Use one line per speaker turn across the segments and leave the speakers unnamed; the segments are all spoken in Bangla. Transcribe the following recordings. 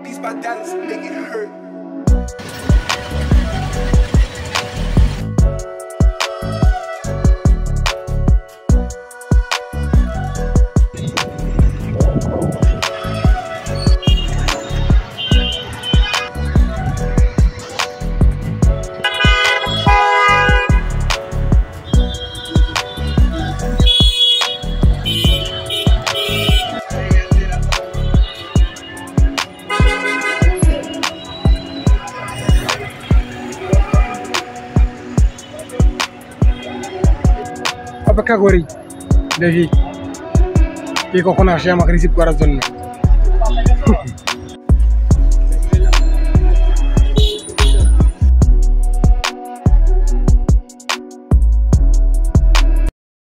beats by Dallas, make it hurt.
অপেক্ষা করি দেখি কে কখন আসে আমাকে রিসিভ করার জন্য।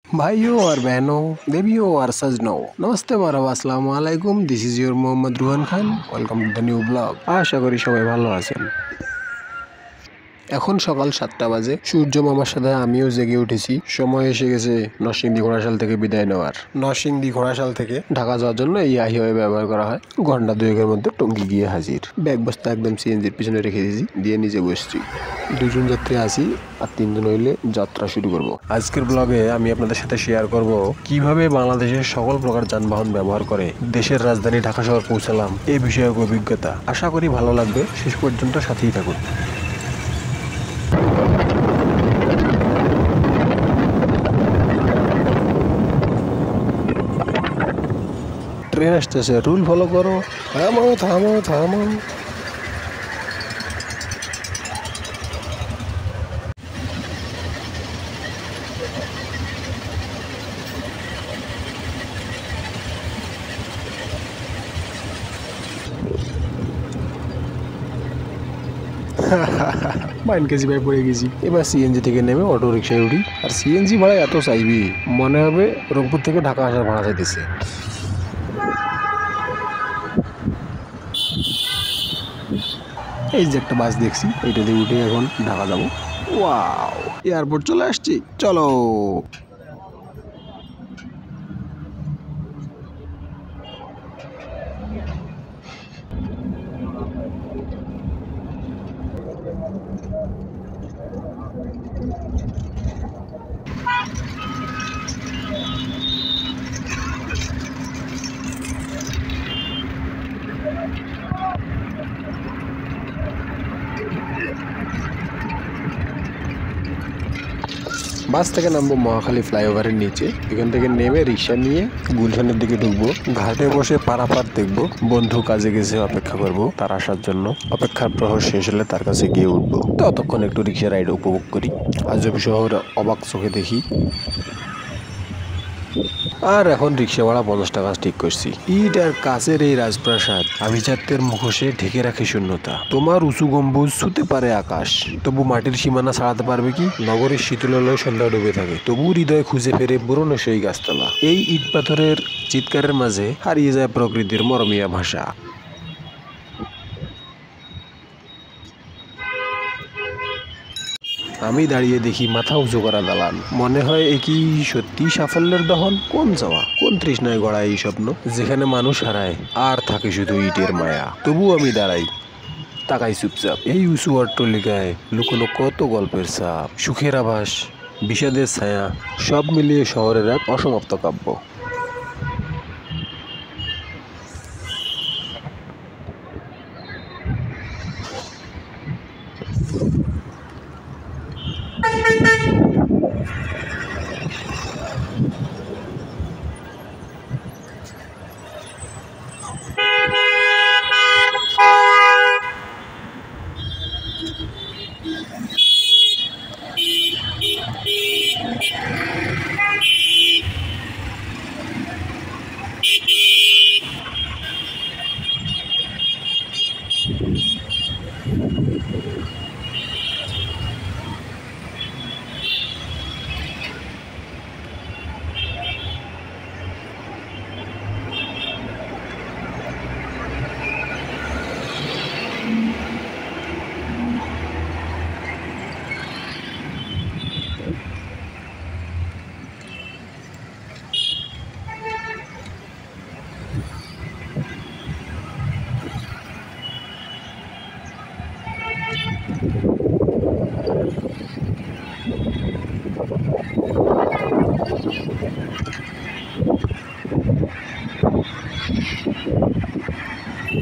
भाइयों और बहनों, देवियों और सजनों, नमस्ते मरहबा, अस्सलाम वालेकुम। This is your Mohammad Ruhan Khan. Welcome to the new blog. আশা করি সবাই ভালো আছেন। এখন সকাল 7টা বাজে। সূর্য মামার সাথে আমিও জেগে উঠেছি। সময় এসে গেছে নরসিংদী ঘোড়াশাল থেকে বিদায় নেওয়ার। নরসিংদী ঘোড়াশাল থেকে ঢাকা যাওয়ার জন্য এই হাইওয়ে ব্যবহার করা হয়। ঘন্টা দুয়েকের মধ্যে টঙ্গী গিয়ে হাজির। ব্যাগ বস্তা একদম সিএনজির পিছনে রেখে দিয়েছি, দিয়ে নিজে বসছি। 2 জন যাত্রী আছি আর 3 জন হইলে যাত্রা শুরু করব। আজকের ব্লগে আমি আপনাদের সাথে শেয়ার করব কিভাবে বাংলাদেশের সকল প্রকার যানবাহন ব্যবহার করে দেশের রাজধানী ঢাকা শহর পৌঁছালাম, এই বিষয়ক অভিজ্ঞতা। আশা করি ভালো লাগবে, শেষ পর্যন্ত সাথেই থাকুন। ট্রেন আসতেছে, রুল ফলো করো। থামো থামো থামো। মাইন কেজি ভাই পড়ে গেছি। এবার সিএনজি থেকে নেমে অটো রিক্সায় উঠি। আর সিএনজি ভাড়া এত চাইবি, মনে হবে রংপুর থেকে ঢাকা আসার ভাড়া চাইতেছে। এই যে একটা বাস দেখছি, এইটাতে উঠে এখন ঢাকা যাবো। ওয়াও, এয়ারপোর্ট চলে আসছি, চলো। বাস থেকে নামবো মহাখালী ফ্লাইওভারের নিচে। এখান থেকে নেমে রিক্সা নিয়ে গুলশানের দিকে ঢুকবো। ঘাটে বসে পারাপার দেখবো। বন্ধু কাজে গেছে, অপেক্ষা করবো তার আসার জন্য। অপেক্ষার প্রহর শেষ হলে তার কাছে গিয়ে উঠবো। ততক্ষণ একটু রিক্সা রাইড উপভোগ করি। আজব শহর অবাক চোখে দেখি। আর এখন রিক্সা ভাড়া 50 টাকা ঠিক করছি। ইট আর কাছের এই রাজপ্রাসাদ আভিজাত্যের মুখোশে ঢেকে রাখে শূন্যতা। তোমার উঁচু গম্বুজ ছুতে পারে আকাশ, তবু মাটির সীমানা ছাড়াতে পারবে কি? নগরের শীতলালয় সন্ধ্যা ডুবে থাকে, তবু হৃদয় খুঁজে ফেরে পুরনো সেই গাছতলা। এই ইট পাথরের চিৎকারের মাঝে হারিয়ে যায় প্রকৃতির মরমিয়া ভাষা। আমি দাঁড়িয়ে দেখি মাথা উঁচু করা দালান। মনে হয় এ কি সত্যি সাফল্যের দহন? কোন যাওয়া, কোন তৃষ্ণায় গড়া এই স্বপ্ন, যেখানে মানুষ হারায় আর থাকে শুধু ইটের মায়া। তবু আমি দাঁড়াই, তাকাই চুপচাপ। এই উঁচু অট্টালিকায় লুকোনো কত গল্পের ছাপ, সুখের আভাস, বিষাদের ছায়া, সব মিলিয়ে শহরের এক অসমাপ্ত কাব্য। উঁচু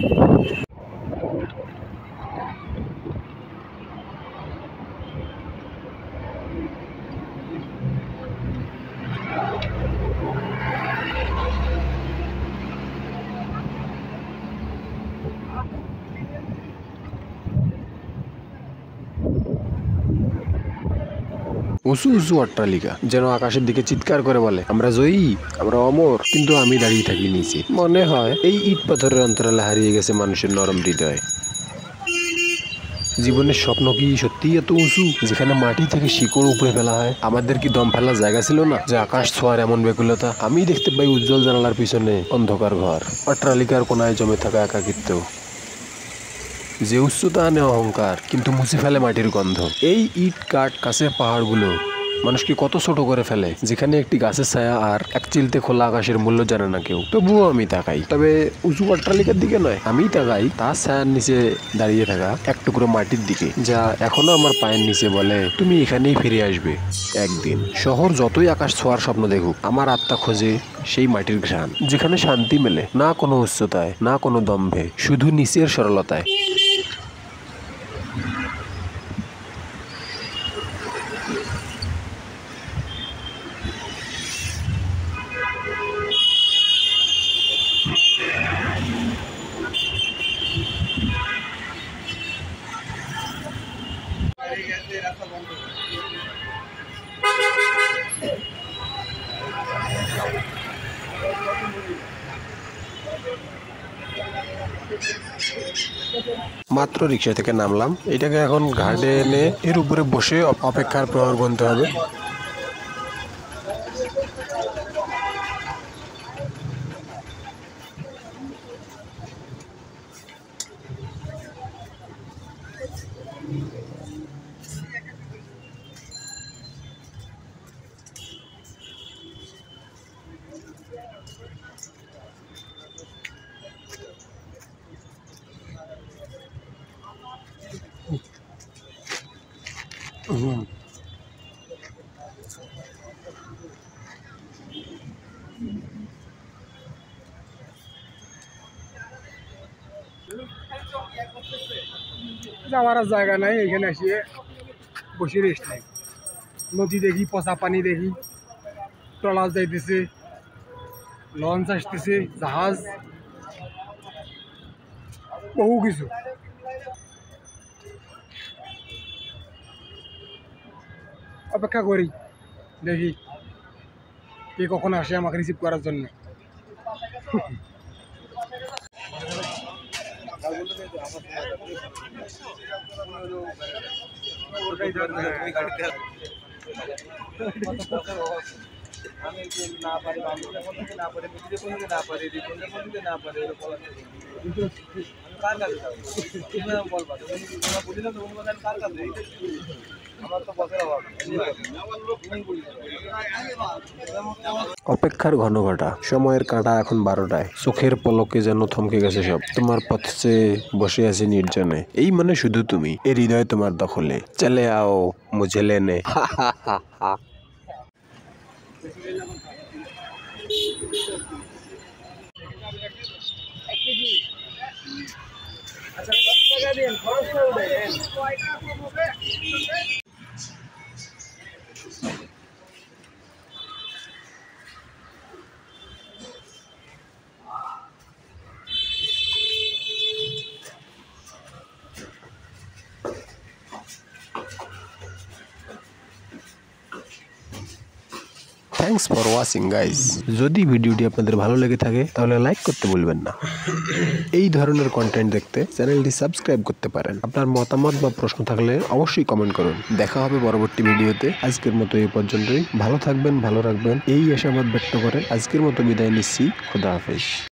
উঁচু অট্টালিকা যেন আকাশের দিকে চিৎকার করে বলে আমরা জয়ী, আমরা অমর। কিন্তু আমি দাঁড়িয়ে থাকি নিচে। মনে হয় এই ইট পাথরের অন্তরালে হারিয়ে গেছে মানুষের নরম হৃদয়। জীবনের স্বপ্ন কি সত্যিই এত উঁচু, যেখানে মাটি থেকে শিকড় উপড়ে ফেলা হয়? আমাদের কি দম ফেলার জায়গা ছিল না, যে আকাশ ছোঁয়ার এমন ব্যাকুলতা? আমি দেখতে পাই উজ্জ্বল জানালার পিছনে অন্ধকার ঘর, অট্টালিকার কোনায় জমে থাকা একাকিত্ব। যে উচ্চতা আনে অহংকার, কিন্তু মুছে ফেলে মাটির গন্ধ। এই ইট কাঠ কাছের পাহাড়গুলো মানুষকে কত ছোট করে ফেলে, যেখানে একটি গাছের ছায়া আর এক চিলতে খোলা আকাশের মূল্য জানে না কেউ। তবুও আমি তাকাই, তবে উঁচু অট্টালিকার দিকে নয়। আমি তাকাই তার ছায়ার নিচে দাঁড়িয়ে থাকা এক টুকরো মাটির দিকে, যা এখনো আমার পায়ের নিচে বলে তুমি এখানেই ফিরে আসবে একদিন। শহর যতই আকাশ ছোঁয়ার স্বপ্ন দেখুক, আমার আত্মা খোঁজে সেই মাটির ঘ্রাণ, যেখানে শান্তি মেলে না কোনো উচ্চতায়, না কোনো দম্ভে, শুধু নিচের সরলতায়। মাত্র রিক্সা থেকে নামলাম, এটাকে এখন ঘাটে এনে এর উপরে বসে অপেক্ষার প্রহর গুনতে হবে।
যাওয়ার আর জায়গা নাই, এখানে আসিয়ে বসে রেস্ট নাই। নদী দেখি, পচা পানি দেখি, ট্রলার যাইতেছে, লঞ্চ আসতেছে, জাহাজ, বহু কিছু। অপেক্ষা করি, দেখি কে কখন আসে আমাকে রিসিভ করার জন্য। আমি না পারি, না পারি, না পারি, না পারি, কার কাছে বলবা বুঝলাম তো কার কাছে আমার তো বছর অভাব।
অপেক্ষার ঘনঘটা, সময়ের কাঁটা এখন 12টায়। চোখের পলকে যেন থমকে গেছে সব। তোমার পথে বসে আছি নির্জনে, এই মানে শুধু তুমি, এ হৃদয় তোমার দখলে। চলে আও মুঝে লেনে। Thanks for watching guys. যদি ভিডিওটি আপনাদের ভালো লেগে থাকে তাহলে লাইক করতে ভুলবেন না। এই ধরনের কন্টেন্ট দেখতে চ্যানেলটি সাবস্ক্রাইব করতে পারেন। আপনার মতামত বা প্রশ্ন থাকলে অবশ্যই কমেন্ট করুন। দেখা হবে পরবর্তী ভিডিওতে। আজকের মতো এই পর্যন্তই। ভালো থাকবেন, ভালো রাখবেন, এই আশাবাদ ব্যক্ত করে আজকের মতো বিদায় নিচ্ছি। খোদা হাফেজ।